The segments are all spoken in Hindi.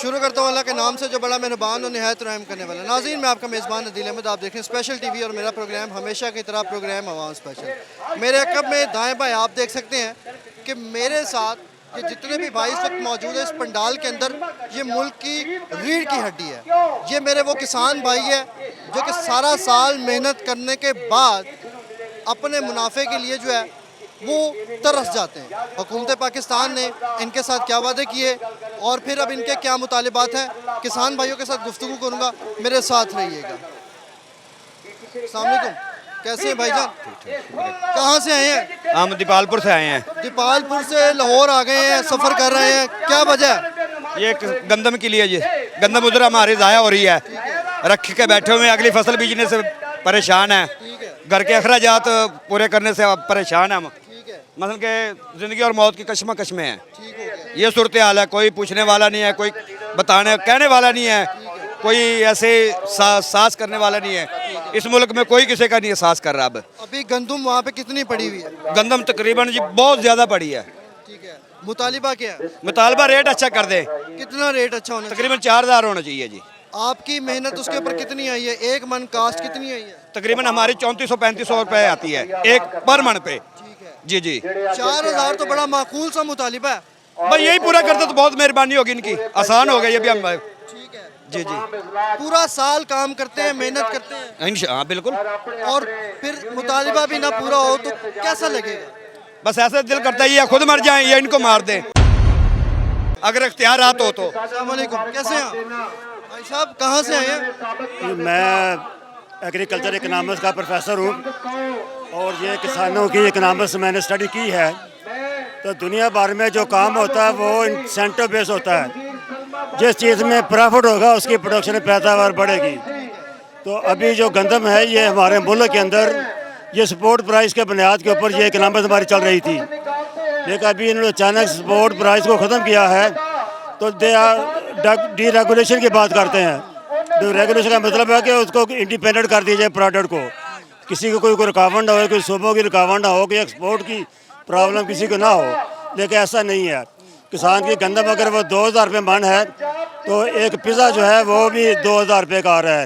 शुरू करता हूँ अल्लाह के नाम से जो बड़ा मेहरबान और निहायत रहम करने वाला। नाज़रीन, मैं आपका मेज़बान अदील अहमद, आप देख रहे हैं स्पेशल टीवी और मेरा प्रोग्राम हमेशा की तरह प्रोग्राम अवाम स्पेशल। मेरे अकब में दाएं बाएं आप देख सकते हैं कि मेरे साथ ये जितने भी भाई इस वक्त मौजूद है इस पंडाल के अंदर, ये मुल्क की रीढ़ की हड्डी है। ये मेरे वो किसान भाई है जो कि सारा साल मेहनत करने के बाद अपने मुनाफे के लिए जो है वो तरस जाते हैं। हुकूमत पाकिस्तान ने इनके साथ क्या वादे किए और फिर अब इनके क्या मुतालिबात हैं, किसान भाइयों के साथ गुफ्तगू करूँगा, मेरे साथ रहिएगा। अस्सलाम वालेकुम, कैसे हैं भाईजान? कहाँ से आए हैं? हम दीपालपुर से आए हैं। दीपालपुर से लाहौर आ गए हैं, सफ़र कर रहे हैं, क्या वजह है? ये गंदम के लिए जी, गंदम उधर हमारी ज़ाया हो रही है, रख के बैठे हुए हैं, अगली फसल बीजने से परेशान है, घर के अखराजात पूरे करने से परेशान है हम। मसलन के ज़िंदगी और मौत की कशमकश में है। ये सूरत हाल है, कोई पूछने वाला नहीं है, कोई बताने कहने वाला नहीं है, कोई ऐसे सास करने वाला नहीं है। इस मुल्क में कोई किसी का नहीं एहसास कर रहा। अब अभी गंदम वहाँ पे कितनी पड़ी हुई है? गंदम तकरीबन जी बहुत ज़्यादा पड़ी है। ठीक है, मुतालिबा क्या है? मुतालबा रेट अच्छा कर दे, कितना रेट अच्छा होना चाहिए? तकरीबन 4000 होना चाहिए जी। आपकी मेहनत उसके ऊपर कितनी आई है? एक मन कास्ट कितनी आई है? तकरीबन हमारी 3400-3500 रुपए आती है एक पर मन पे। जी जी, 4000 तो बड़ा माकूल सा मुतालिबा है। भाई यही पूरा करते तो बहुत मेहरबानी होगी इनकी, आसान हो गई अभी हम। ठीक है, जी जी, पूरा साल काम करते हैं, मेहनत करते हैं हाँ बिल्कुल। और फिर मुतालिबा भी ना पूरा हो तो कैसा लगेगा? बस ऐसे दिल करता है ये खुद मर जाएं या इनको मार दें, अगर इख्तियारात हो तो। अस्सलाम वालेकुम, कैसे हैं आप? भाई साहब कहाँ से आए हैं? मैं एग्रीकल्चर इकनॉमिक्स का प्रोफेसर हूँ और ये किसानों की इकनॉमिक्स मैंने स्टडी की है। तो दुनिया भर में जो काम होता है वो इंसेंटिव बेस होता है, जिस चीज़ में प्रॉफिट होगा उसकी प्रोडक्शन पैदावार बढ़ेगी। तो अभी जो गंदम है ये हमारे मुल्क के अंदर ये सपोर्ट प्राइस के बुनियाद के ऊपर ये इकनॉमिक्स हमारी चल रही थी, लेकिन अभी इन्होंने अचानक सपोर्ट प्राइस को ख़त्म किया है तो दे डी रेगुलेशन की बात करते हैं। रेगुलेशन का मतलब है कि उसको इंडिपेंडेंट कर दिया जाए प्रोडक्ट को, किसी को कोई रुकावट ना हो, कोई सूबों की रुकावट ना हो, कि एक्सपोर्ट की प्रॉब्लम किसी को ना हो। लेकिन ऐसा नहीं है। किसान की गंदम अगर वो 2000 रुपये मन है तो एक पिज़्ज़ा जो है वो भी 2000 रुपये का आ रहा है।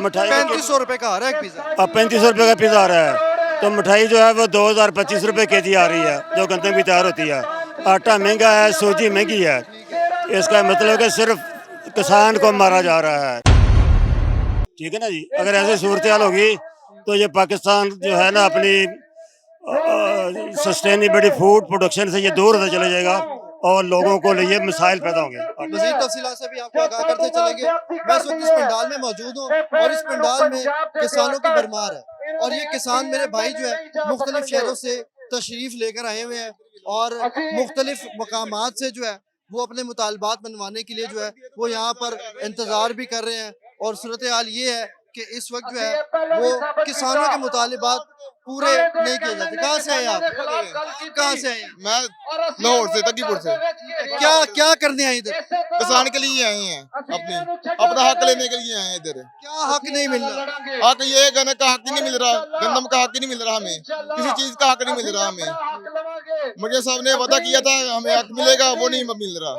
मिठाई 3500 रुपये का आ रहा है एक पिज़्ज़ा। अब 3500 रुपये का पिज़्ज़ा आ रहा है, तो मिठाई जो है वो 2025 रुपये केजी आ रही है जो गंदम की तैयार होती है। आटा महंगा है, सूजी महंगी है, इसका मतलब कि सिर्फ किसान को मारा जा रहा है। ठीक है ना जी। अगर ऐसी सूरत हाल होगी तो ये पाकिस्तान जो है ना अपनी सस्टेनेबिलिटी फूड प्रोडक्शन से ये दूर होता चला जाएगा और लोगों को लिए मिसाइल पैदा होंगे। मज़ीद तफसीलात से भी आपको आगाह करते चलेंगे। मैं इस वक्त इस पंडाल में मौजूद हूँ और इस पंडाल में किसानों की भरमार है और ये किसान मेरे भाई जो है मुख्तलिफ शहरों से तशरीफ़ लेकर आए हुए हैं और मुख्तलिफ मकामात से जो है वो अपने मुतालबात मनवाने के लिए जो है वो यहाँ पर इंतज़ार भी कर रहे हैं। और सूरत हाल ये है कि इस वक्त जो है वो किसानों के मुतालबात पूरे नहीं किए जाते। कहाँ से आए आप? कहाँ से आए? मैं लाहौर से, तकीपुर से। क्या क्या करने आए इधर? किसान के लिए आए हैं, अपना हक लेने के लिए आए हैं इधर। क्या हक नहीं मिल रहा? हक ये गन्ने का हक ही नहीं मिल रहा, गंदम का हक ही नहीं मिल रहा, हमें किसी चीज का हक नहीं मिल रहा। हमें मुझे साहब ने वादा किया था हमें हक मिलेगा, वो नहीं मिल रहा।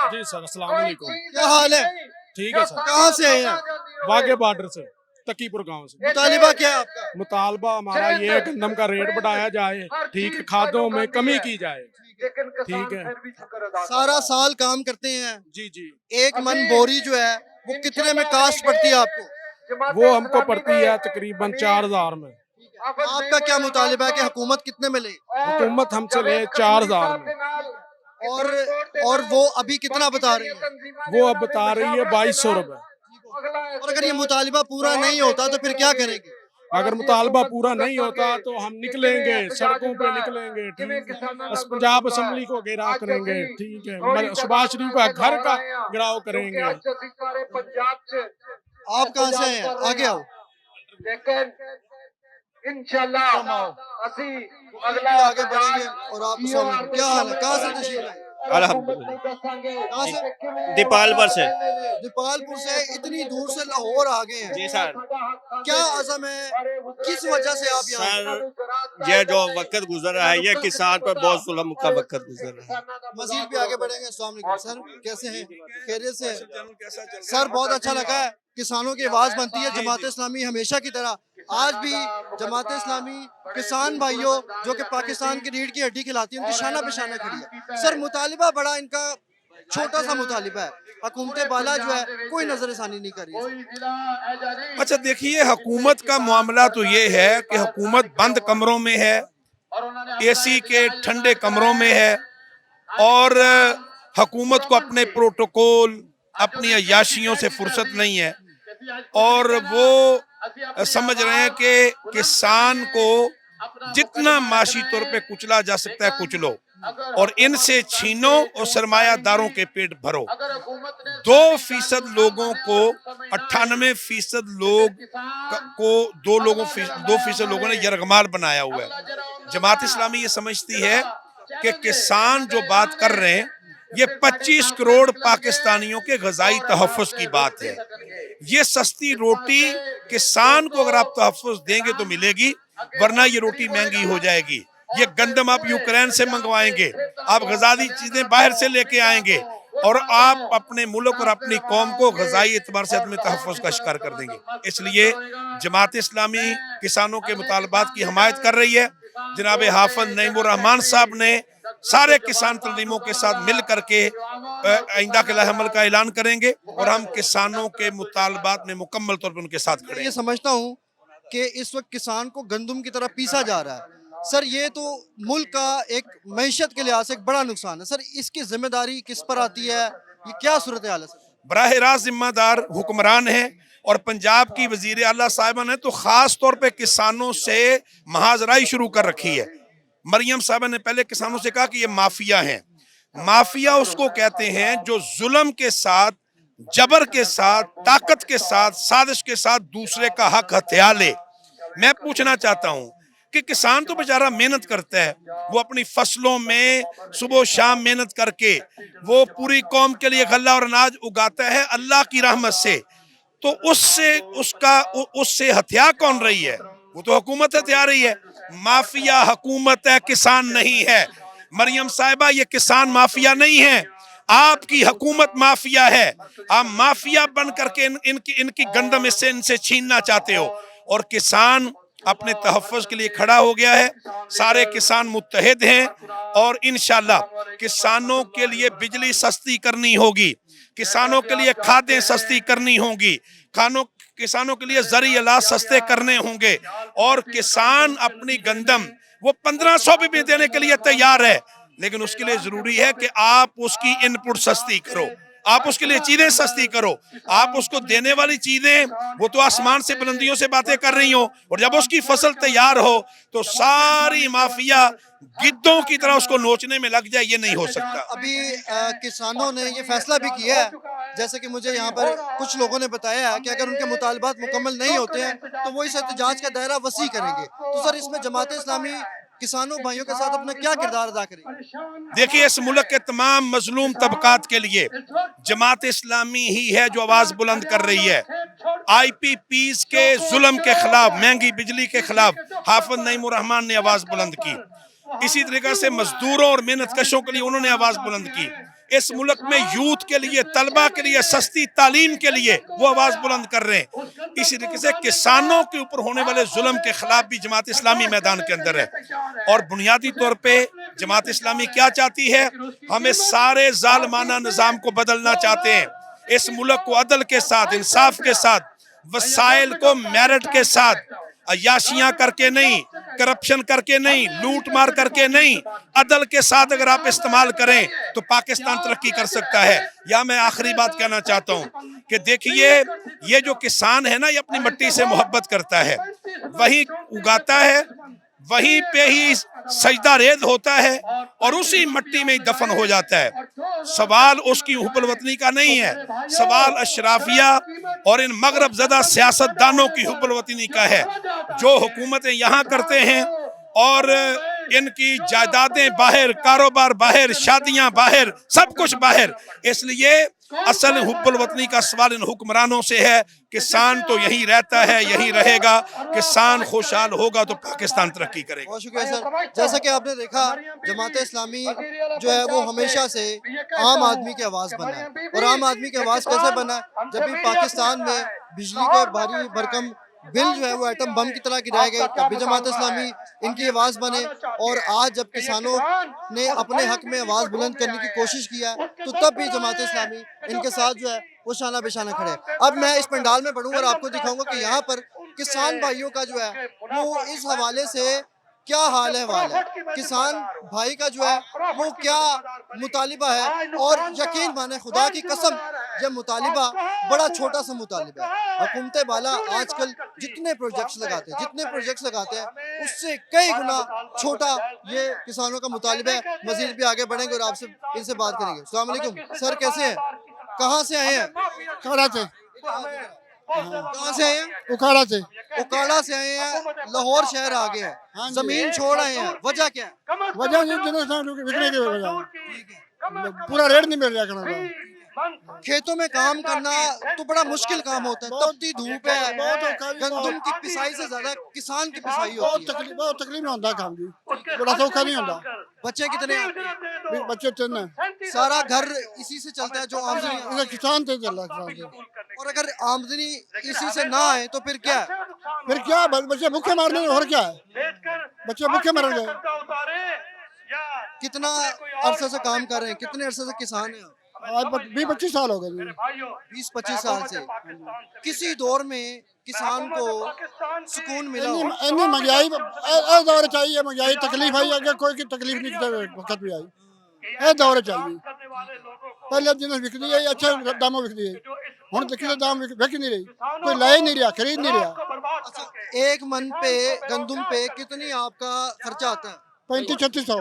जी सर, अस्सलाम वालेकुम। क्या हाल है? ठीक है सर। कहाँ से आए हैं? वागे बॉर्डर से, तकीपुर गांव से। मुतालिबा क्या है आपका? मुतालबा हमारा ये है गंदम का रेट बढ़ाया जाए, ठीक है, खादों में कमी की जाए, ठीक है। सारा साल काम करते हैं, जी जी, एक मन बोरी जो है वो कितने में कास्ट पड़ती है आपको? वो हमको पड़ती है तकरीबन 4000 में। आपका क्या मुतालिबा है कि हुकूमत कितने में ले? हुकूमत हमसे ले 4000 में, और वो अभी कितना बता रही है? वो अब बता रही है 2200 रुपए। और अगर ये मुतालिबा पूरा नहीं होता तो फिर क्या करेंगे? अगर मुतालबा पूरा नहीं होता तो हम निकलेंगे, सड़कों पे निकलेंगे, ठीक है, पंजाब असम्बली को घेराव करेंगे, ठीक है, सुभाष शरीफ का घर का घेराव करेंगे। आप कहाँ से आए हैं? आगे आओ। इंशाल्लाह आगे बढ़ेंगे और आप क्या हाल है? कहाँ से तशरीफ लाए? अल्हम्दुलिल्लाह। कहाँ से? दीपालपुर से। दीपालपुर से इतनी दूर से लाहौर आ गए हैं। जी सर। क्या आज़म है, किस वजह से आप यहाँ आए? सर ये जो वक्त गुजर रहा है, ये किसान पर बहुत जुल्म का वक्त गुजर रहा है। मजीद भी आगे बढ़ेंगे। अस्सलाम वालेकुम सर, कैसे हैं? खैरियत से हैं? सर बहुत अच्छा लगा है, किसानों की आवाज़ बनती है जमात इस्लामी हमेशा की तरह। आज भी जमात इस्लामी किसान भाइयों जो कि पाकिस्तान की रीढ़ की हड्डी खिलाती है, उनकी शाना पे शाना खड़ी है। सर मुतालिबा बड़ा इनका छोटा सा मुतालिबा है, हुकूमत बाला जो है कोई नजरसानी नहीं कर रही। अच्छा देखिए, हुकूमत का मामला तो ये है कि हुकूमत बंद कमरों में है, एसी के ठंडे कमरों में है, और हुकूमत को अपने प्रोटोकॉल, अपनी अय्याशियों से फुर्सत नहीं है, और वो समझ रहे हैं कि किसान को जितना माशी तौर पे कुचला जा सकता है कुचलो, और इनसे छीनो और सरमायादारों के पेट भरो। 2% लोगों को 98% लोग को 2% लोगों ने यरगमाल बनाया हुआ है। जमात इस्लामी ये समझती है कि किसान जो बात कर रहे हैं, ये 25 करोड़ पाकिस्तानियों के ग़िज़ाई तहफ़्फ़ुज़ की बात है। ये सस्ती रोटी किसान को अगर आप तहफ़्फ़ुज़ देंगे तो मिलेगी, वरना ये रोटी महंगी हो जाएगी। ये गंदम आप यूक्रेन से मंगवाएंगे, आप ग़िज़ाई चीज़ें बाहर से लेके आएंगे, और आप अपने मुल्क और अपनी कौम को ग़िज़ाई एतबार से अपने तहफ़्फ़ुज़ का शिकार कर देंगे। इसलिए जमात इस्लामी किसानों के मुतालबात की हमायत कर रही है। जनाब हाफ़िज़ नईमुर रहमान साहब ने सारे किसान तंजीमों के साथ मिल करके आइंदा के अमल का ऐलान करेंगे, और हम किसानों के मुतालबात में मुकम्मल तौर पर उनके साथ खड़े हैं। ये समझता हूँ कि इस वक्त किसान को गंदम की तरह पीसा जा रहा है। सर ये तो मुल्क का एक मईशत के लिहाज से एक बड़ा नुकसान है। सर इसकी जिम्मेदारी किस पर आती है, ये क्या सूरत हाल है? बराह रास्त जिम्मेदार हुक्मरान है, और पंजाब की वजीर आला साहिबा ने तो ख़ास तौर पे किसानों से महाजराई शुरू कर रखी है। मरियम साहिबा ने पहले किसानों से कहा कि ये माफिया हैं। माफिया उसको कहते हैं जो जुल्म के साथ, जबर के साथ, ताकत के साथ, साजिश के साथ दूसरे का हक हथिया ले। मैं पूछना चाहता हूँ कि किसान तो बेचारा मेहनत करता है, वो अपनी फसलों में सुबह शाम मेहनत करके वो पूरी कौम के लिए गल्ला और अनाज उगाता है अल्लाह की रहमत से, तो उससे हथिया कौन रही है? वो तो हुकूमत हथिया रही है। माफिया हुकूमत है, किसान नहीं है। मरियम साहिबा, ये किसान माफिया नहीं है, आपकी हुकूमत माफिया है। आप माफिया बन करके इनकी गंदम इनसे छीनना चाहते हो, और किसान अपने तहफ़्फ़ुज़ के लिए खड़ा हो गया है। सारे किसान मुत्तहिद हैं, और इंशाअल्लाह किसानों के लिए बिजली सस्ती करनी होगी, किसानों के लिए खादें सस्ती करनी होंगी, किसानों के लिए ज़री इलाज सस्ते करने होंगे, और किसान अपनी गंदम वो 1500 भी देने के लिए तैयार है, लेकिन उसके लिए जरूरी है कि आप उसकी इनपुट सस्ती करो, आप उसके लिए चीजें सस्ती करो। आप उसको देने वाली चीजें वो तो आसमान से बुलंदियों से बातें कर रही हो, और जब उसकी फसल तैयार हो तो सारी माफिया गिद्धों की तरह उसको नोचने में लग जाए। ये नहीं हो सकता। अभी किसानों ने ये फैसला भी किया है, जैसे कि मुझे यहाँ पर कुछ लोगों ने बताया है कि अगर उनके मुतालबात मुकम्मल नहीं होते हैं तो वो इस एहतजाज का दायरा वसी करेंगे। तो सर इसमें जमात इस्लामी किसानों भाइयों के साथ अपना क्या किरदार अदा करेगी? देखिए, इस मुल्क के तमाम मजलूम तबकात के लिए जमात इस्लामी ही है जो आवाज बुलंद कर रही है। IPPs के जुल्म के खिलाफ, महंगी बिजली के खिलाफ हाफिज नईमुर रहमान ने आवाज बुलंद की। इसी तरीके से मजदूरों और मेहनत कशों के लिए उन्होंने आवाज बुलंद की। इस मुल्क में यूथ के लिए, तलबा के लिए, सस्ती तालीम के लिए वो आवाज बुलंद कर रहे हैं। इसी तरीके से किसानों के ऊपर होने वाले जुल्म के खिलाफ भी जमात इस्लामी मैदान के अंदर है। और बुनियादी तौर पे जमात इस्लामी क्या चाहती है? हमें सारे जालिमाना निज़ाम को बदलना चाहते हैं। इस मुल्क को अदल के साथ, इंसाफ के साथ, वसाइल को मेरिट के साथ, अयाशियां करके नहीं, करप्शन करके नहीं, लूट मार करके नहीं, अदल के साथ अगर आप इस्तेमाल करें तो पाकिस्तान तरक्की कर सकता है। या मैं आखिरी बात कहना चाहता हूं कि देखिए, ये जो किसान है ना, ये अपनी मिट्टी से मोहब्बत करता है, वही उगाता है, वहीं पे ही सजदा रेज होता है और उसी मिट्टी में ही दफन हो जाता है। सवाल उसकी हुब्बुल वतनी का नहीं है, सवाल अशराफिया और इन मगरब ज़दा सियासतदानों की हुब्बुल वतनी का है, जो हुकूमतें यहाँ करते हैं और इनकी जायदादें बाहर, कारोबार बाहर, शादियां बाहर, सब कुछ बाहर। इसलिए असल हुब्बुल वतनी का सवाल इन हुक्मरानों से है। किसान तो यहीं रहता है, यहीं रहेगा। किसान खुशहाल होगा तो पाकिस्तान तरक्की करेगा। बहुत शुक्रिया सर। जैसा कि आपने देखा, जमात इस्लामी जो है वो हमेशा से आम आदमी की आवाज़ बना है। और आम आदमी की आवाज़ कैसे बना? जब भी पाकिस्तान में बिजली के भारी भरकम बिल जो है वो एटम बम की तरह गिराए गए, तब भी जमात इस्लामी इनकी आवाज़ बने। और आज जब किसानों ने अपने हक में आवाज़ बुलंद करने की कोशिश किया तो तब भी जमात इस्लामी इनके साथ जो है वो शाना बेशाना खड़े। अब मैं इस पंडाल में बढ़ूंगा और आपको दिखाऊंगा कि यहाँ पर किसान भाइयों का जो है वो इस हवाले से क्या हाल है वाल है। किसान भाई का जो है वो क्या मुतालिबा है, और यकीन माने खुदा की कसम ये मुतालिबा बड़ा छोटा सा मुतालिबा है। हुकूमत बाला आजकल जितने प्रोजेक्ट्स लगाते हैं उससे कई गुना छोटा ये किसानों का मुतालिबा है। मजीद भी आगे बढ़ेंगे और आपसे इनसे बात करेंगे। अस्सलाम वालेकुम सर, कैसे हैं? कहाँ से आए हैं? उखाड़ा से कहाँ से आए हैं? उखाड़ा से उकाड़ा से आए हैं, लाहौर शहर आ गए हैं, हाँ जी। जमीन छोड़ आए हैं, वजह क्या है? वजह ये बिकने की वजह पूरा रेट नहीं मिल रहा करना। खेतों में काम करना तो बड़ा मुश्किल काम होता है, तपती धूप है, गंदम की पिसाई से ज्यादा किसान की पिसाई होती है। बहुत तकलीफ में होता काम जी, बड़ा सौखा नहीं होता। बच्चे कितने हैं आपके? बच्चे 3 हैं। सारा घर इसी से चलता है जो आमदनी है। इधर किसान से चल रहा है, किसान से। और अगर आमदनी इसी से ना आए तो फिर क्या है? फिर क्या बच्चे भूखे मारने और क्या है, बच्चे भूखे मर गए। कितना अरसे से काम कर रहे हैं? कितने अरसे से किसान हैं आप? आज 20-25 साल हो गए जी। 20-25 साल से। किसी दौर में किसान को सुकून मिला हो? इतनी महंगाई दौर चाहिए, महंगाई तकलीफ आई, अगर कोई की तकलीफ नहीं वक्त भी आई, ये दौर चाहिए। पहले जिन्हें बिकती है अच्छे दामों बिकती है, हुण किसी दाम बिक नहीं रही, कोई ला ही नहीं रहा, खरीद नहीं रहा। अच्छा, एक मन पे गंदम पे कितनी आपका खर्चा आता है? 35-36 सौ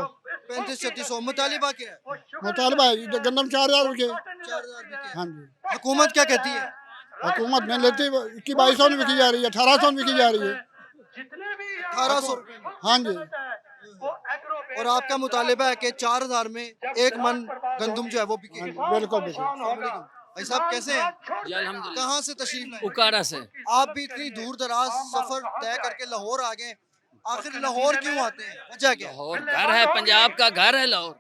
35-36 मुतालिबा क्या है? मुतालबा है गंदम 4000 रुपये। 4000 रुपए। हाँ जी। हुकूमत क्या कहती है? हुकूमत में लेती 21-22 में बिकी जा रही है, 1800 में बिकी जा रही है। 1800 रुपए में। हाँ जी। और आपका मुतालिबा है कि 4000 में एक मन गंदम जो है वो बिके। बिल्कुल बिल्कुल। अस्सलाम वालेकुम भाई साहब, कैसे हैं? जी अल्हम्दुलिल्लाह। कहाँ से तशरीफ लाए? उकाड़ा से। आप भी इतनी दूर दराज सफर तय करके लाहौर आ गए, आखिर लाहौर क्यों आते हैं? वजह क्या है? लाहौर घर है, पंजाब का घर है लाहौर।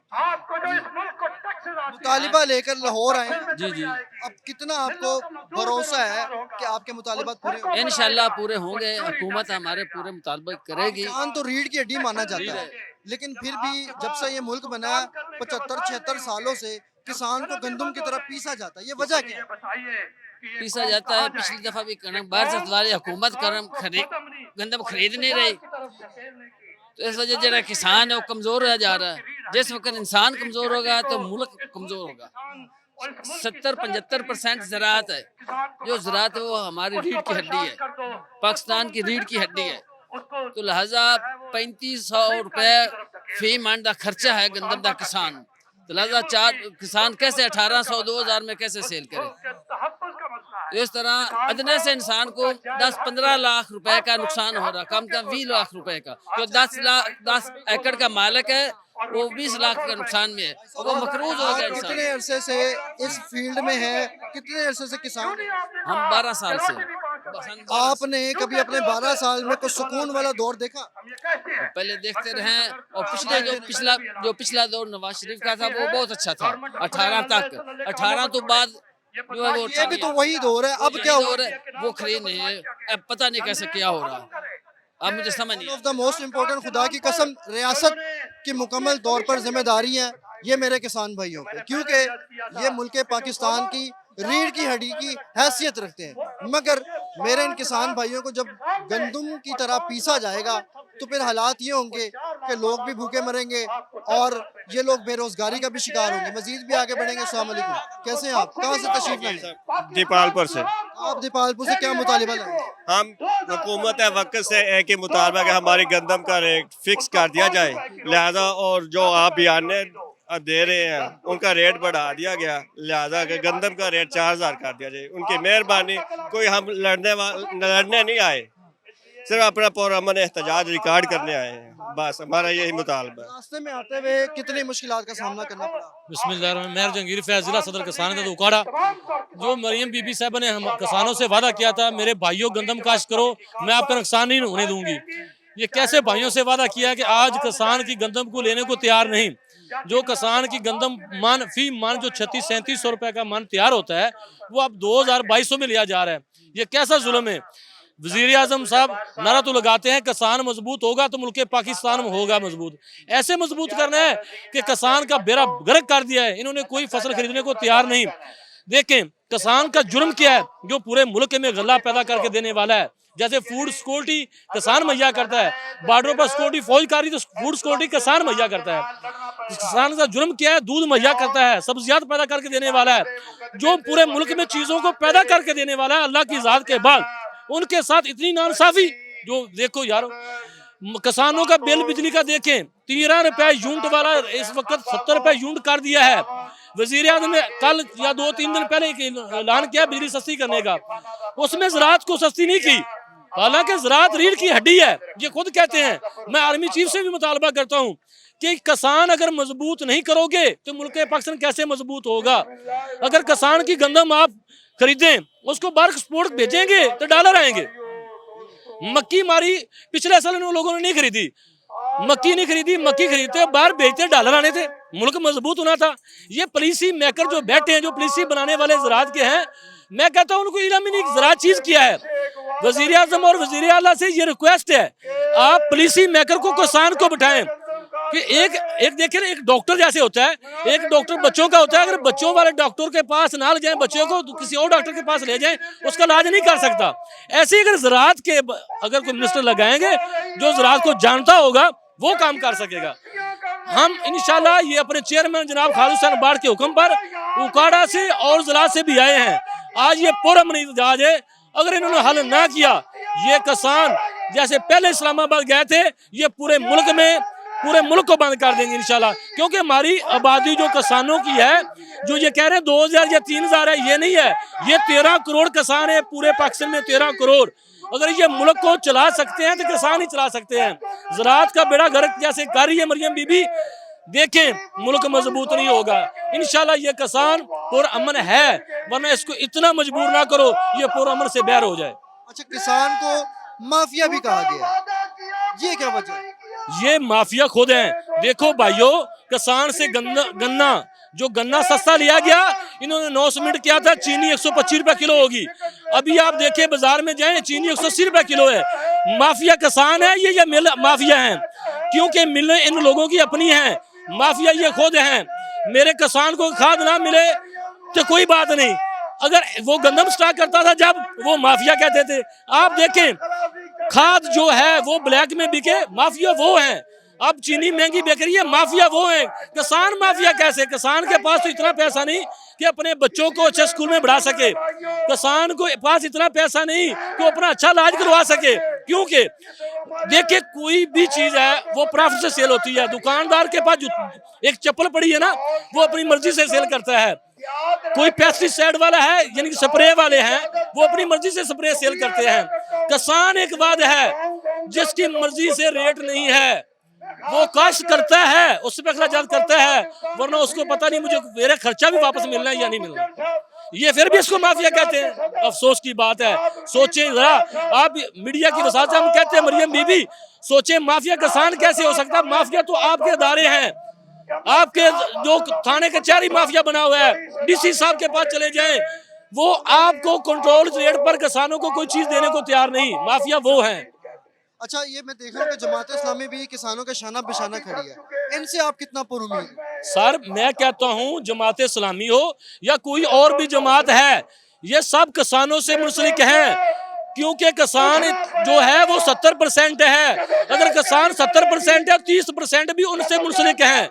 मुतालिबा लेकर लाहौर आए हैं। जी जी, अब कितना आपको भरोसा है कि आपके मुतालिबात पूरे होंगे? इंशाल्लाह पूरे होंगे। हुकूमत हमारे पूरे मुतालबा करेगी। किसान तो रीढ़ की हड्डी माना जाता है, लेकिन फिर भी जब से ये मुल्क बना 75-76 सालों से किसान को गंदम की तरह पीसा जाता है, ये वजह क्या है? पीसा जाता है। पिछली दफा भी कणक बाहर से वाली हुकूमत गंदम खरीद नहीं रही, तो इस वजह जरा किसान है वो कमजोर रह जा रहा है। जिस वक्त इंसान कमजोर होगा तो मुल्क कमजोर होगा। 70-75% ज़राअत है, जो ज़राअत है वो हमारी रीढ़ की हड्डी है, पाकिस्तान की रीढ़ की हड्डी है। तो लिहाजा 3500 रुपए फी मन का खर्चा है गंदम का किसान। तो लिहाजा किसान कैसे 1800-2000 में कैसे सेल करे? इस तरह अदने से इंसान को 10-15 लाख रुपए का नुकसान हो रहा, कम 20 लाख रुपए का। जो 10 एकड़ का मालिक है वो 20 लाख का नुकसान में है, वो मकरूज हो गया इंसान। कितने अरसे से इस फील्ड में है? कितने अरसे से किसान हैं? हम 12 साल से। आपने कभी अपने 12 साल में कुछ सुकून वाला दौर देखा? पहले देखते रहे, और पिछला दौर नवाज शरीफ का था वो बहुत अच्छा था 18 तक। 18 तो बाद जो है वो ये भी तो वही दौर है। अब क्या हो रहा है? वो खरीद नहीं है, अब पता नहीं कैसे क्या हो रहा है, अब मुझे समझ नहीं। ऑफ द मोस्ट इम्पोर्टेंट, खुदा की कसम, रियासत की मुकम्मल तौर पर जिम्मेदारी है ये मेरे किसान भाइयों पे, क्योंकि ये मुल्क पाकिस्तान की रीढ़ की हड्डी की हैसियत रखते हैं। मगर मेरे इन किसान भाइयों को जब गंदम की तरह पीसा जाएगा तो फिर हालात ये होंगे कि लोग भी भूखे मरेंगे और ये लोग बेरोजगारी का भी शिकार होंगे। मजीद भी आगे बढ़ेंगे। अस्सलाम वालेकुम, कैसे हैं आप? कहाँ से तशरीफ लाए? दीपालपुर से। आप दीपालपुर से, क्या मुतालिबा लाए? हम हुकूमत है वक्त से एक ही मुतालबा कि हमारी गंदम का रेट फिक्स कर दिया जाए, लिहाजा और जो आप बयाने दे रहे हैं उनका रेट बढ़ा दिया गया, लिहाजा कि गंदम का रेट 4000 कर दिया जाए। उनकी मेहरबानी, कोई हम लड़ने नहीं आए, सिर्फ अपना पुरअमन एहतजाज रिकॉर्ड करने आए हैं, बस हमारा यही मुतालबा है। रास्ते में आते हुए कितनी मुश्किलात का सामना करना पड़ा? बिस्मिल्लाह, मैं जंगीर फैज, जिला सदर किसान है उकाड़ा। जो मरियम बीबी साहब ने हम किसानों से वादा किया था, मेरे भाइयों गंदम काश्त करो, मैं आपका नुकसान नहीं होने दूंगी, ये कैसे भाइयों से वादा किया कि आज किसान की गंदम को लेने को तैयार नहीं। जो किसान की गंदम फी मान जो 36-37 रुपए का मन तैयार होता है, वो अब 2200 में लिया जा रहा है। ये कैसा जुल्म है। वजीर आजम साहब नारा तो लगाते हैं किसान मजबूत होगा तो मुल्क पाकिस्तान में होगा मजबूत। ऐसे मजबूत करना है कि किसान का बेड़ा गर्क कर दिया है, इन्होंने कोई फसल खरीदने को तैयार नहीं। देखें किसान का जुर्म क्या है, जो पूरे मुल्क में गला पैदा करके देने वाला है। जैसे फूड सिक्योरिटी किसान मुहैया करता है, बॉर्डरों पर सिक्योरिटी फौज का रही तो फूड सिक्योरिटी किसान मुहैया करता है। किसान का जुर्म क्या है, दूध मुहैया करता है, सब्जियात पैदा करके देने वाला है। जो पूरे मुल्क में चीजों को पैदा करके देने वाला है अल्लाह की ज़ात के बाद, उनके साथ इतनी नाइंसाफी। जो देखो यार, किसानों का बिल बिजली का देखें, 13 रुपए यूनिट वाला इस वक्त 70 रुपए यूनिट कर दिया है। वजीर आज़म ने कल या 2-3 दिन पहले ऐलान किया बिजली सस्ती करने का, उसमें ज़राअत को सस्ती नहीं की। हालांकि ज़राअत रीढ़ की हड्डी है, ये खुद कहते हैं। मैं आर्मी चीफ से भी मुतालबा करता हूँ कि किसान अगर मजबूत नहीं करोगे तो मुल्क पाकिस्तान कैसे मजबूत होगा। अगर किसान की गंदम आप खरीदें, उसको बाहर एक्सपोर्ट भेजेंगे तो डॉलर आएंगे। मक्की मारी पिछले साल इन लोगों ने नहीं खरीदी, मक्की नहीं खरीदी, मक्की खरीदते बाहर बेचते डॉलर आने थे, मुल्क मजबूत होना था। ये पॉलिसी मेकर जो बैठे हैं, जो पॉलिसी बनाने वाले ज़राअत के हैं, मैं कहता हूँ उनको इल्म ही नहीं ज़राअत चीज किया है। वजीर आज़म और वजीर आला से ये रिक्वेस्ट है, आप पॉलिसी मेकर को किसान को बिठाएं कि एक देखिए, एक डॉक्टर जैसे होता है, एक डॉक्टर बच्चों का होता है। अगर बच्चों वाले डॉक्टर के पास ना ले जाएं, बच्चों को किसी और डॉक्टर के पास ले जाएं, उसका इलाज नहीं कर सकता। ऐसे ही अगर ज़राअत के अगर कोई मिनिस्टर लगाएंगे जो ज़राअत को जानता होगा, वो काम कर सकेगा। हम इंशाल्लाह ये अपने चेयरमैन जनाब खालिद हुसैन बाड़ के हुक्म पर उकाड़ा से और जिला से भी आए हैं। आज ये पुरअमन एहतजाज है, अगर इन्होंने हल ना किया, ये किसान जैसे पहले इस्लामाबाद गए थे, ये पूरे मुल्क को बंद कर देंगे इंशाल्लाह। क्योंकि हमारी आबादी जो किसानों की है, जो ये कह रहे हैं 2000 या 3000 है, ये नहीं है, ये 13 करोड़ किसान है पूरे पाकिस्तान में, 13 करोड़। अगर ये मुल्क को चला सकते हैं तो किसान ही चला सकते हैं। ज़राअत का बेड़ा गर्क जैसे कर रही है मरियम बीबी, देखें मुल्क मजबूत नहीं होगा। इंशाल्लाह ये किसान पुरअमन है, वरना इसको इतना मजबूर ना करो ये पुरअमन से बैर हो जाए। अच्छा, किसान को माफिया भी कहा गया, ये क्या वजह है? ये माफिया खुद हैं। देखो भाइयों, किसान से गन्ना सस्ता लिया गया, इन्होंने 9 मिनट किया था, चीनी 125 रुपए किलो होगी। अभी आप देखें बाजार में जाएं, चीनी 180 रुपए किलो है। माफिया किसान है ये मिल माफिया हैं, क्योंकि मिलें इन लोगों की अपनी हैं। माफिया ये खुद हैं। मेरे किसान को खाद ना मिले तो कोई बात नहीं, अगर वो गंदम स्टॉक करता था जब, वो माफिया कहते थे। आप देखें खाद जो है वो ब्लैक में बिके, माफिया वो हैं। अब चीनी महंगी बिक रही है, माफिया वो हैं। किसान माफिया कैसे? किसान के पास तो इतना पैसा नहीं कि अपने बच्चों को अच्छे स्कूल में बढ़ा सके, किसान को पास इतना पैसा नहीं कि वो अपना अच्छा इलाज करवा सके। क्योंकि देखिए कोई भी चीज है वो प्रॉफिट से सेल होती है। दुकानदार के पास एक चप्पल पड़ी है ना, वो अपनी मर्जी से सेल करता है। कोई पेस्टिसाइड वाला है, यानी कि स्प्रे वाले हैं, वो अपनी मर्जी से स्प्रे सेल करते हैं। किसान एक बात है जिसकी मर्जी से रेट नहीं है, वो काश्त करता है, उस पर अखराजात करता है, वरना उसको पता नहीं मुझे मेरा खर्चा भी वापस मिलना है या नहीं मिलना। ये फिर भी इसको माफिया कहते हैं। अफसोस की बात है। सोचें जरा, आप मीडिया की वजह से हम कहते हैं मरियम बीबी, सोचें माफिया किसान कैसे हो सकता है? माफिया तो आपके अदारे हैं, आपके जो थाने कचहरी माफिया बना हुआ है। डीसी साहब के पास चले जाएं, वो आपको कंट्रोल रेट पर किसानों को कोई चीज देने को तैयार नहीं। माफिया वो हैं। अच्छा, ये मैं देख रहा हूँ कि जमात इस्लामी भी किसानों का शाना बिशाना खड़ी है, इनसे आप कितना पुरुमीद? सर मैं कहता हूँ जमात इस्लामी हो या कोई और भी जमात है, ये सब किसानों से मुंसलिक हैं। क्योंकि किसान जो है वो 70% है। अगर किसान 70% है, 30% भी उनसे मुंसलिक हैं।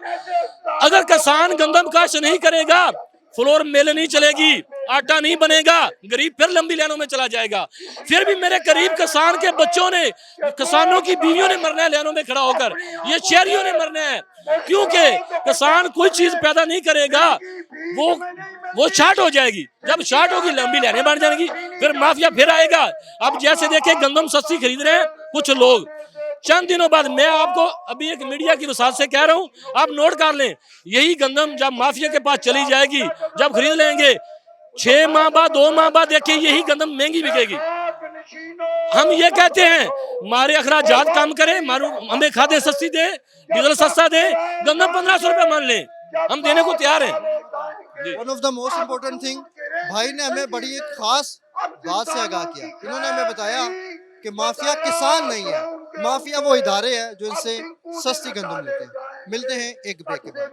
अगर किसान गंदम काश्त नहीं करेगा, फ्लोर मिल नहीं चलेगी, आटा नहीं बनेगा, गरीब फिर लंबी लाइनों में चला जाएगा। फिर भी मेरे करीब किसान के बच्चों ने, किसानों की बीवियों ने मरना है लाइनों में खड़ा होकर, ये शहरियों ने मरना है। क्योंकि किसान कोई चीज पैदा नहीं करेगा, वो शार्ट हो जाएगी। जब शार्ट होगी लंबी लाइनें बन जाएंगी, फिर माफिया फिर आएगा। अब जैसे देखे गंदम सस्ती खरीद रहे हैं, कुछ लोग। चंद दिनों बाद मैं आपको अभी एक मीडिया की वसात से कह रहा हूं, आप नोट कर लें, यही गंदम जब माफिया के पास चली जाएगी, जब खरीद लेंगे, 6 माह बाद 2 माह बाद देखिए यही गंदम महंगी बिकेगी। हम ये कहते हैं हमारे अखराजात कम करें, हमें खादें सस्ती दे, डीजल सस्ता दे, गंदम 1500 रुपये मान लें, हम देने को तैयार हैं। One of the most important thing, भाई ने हमें बड़ी एक खास बात से आगाह किया। इन्होंने हमें बताया कि माफिया किसान नहीं है, माफिया वो इदारे हैं जो इनसे सस्ती गंदम लेते हैं। मिलते हैं एक ब्रेक के बाद।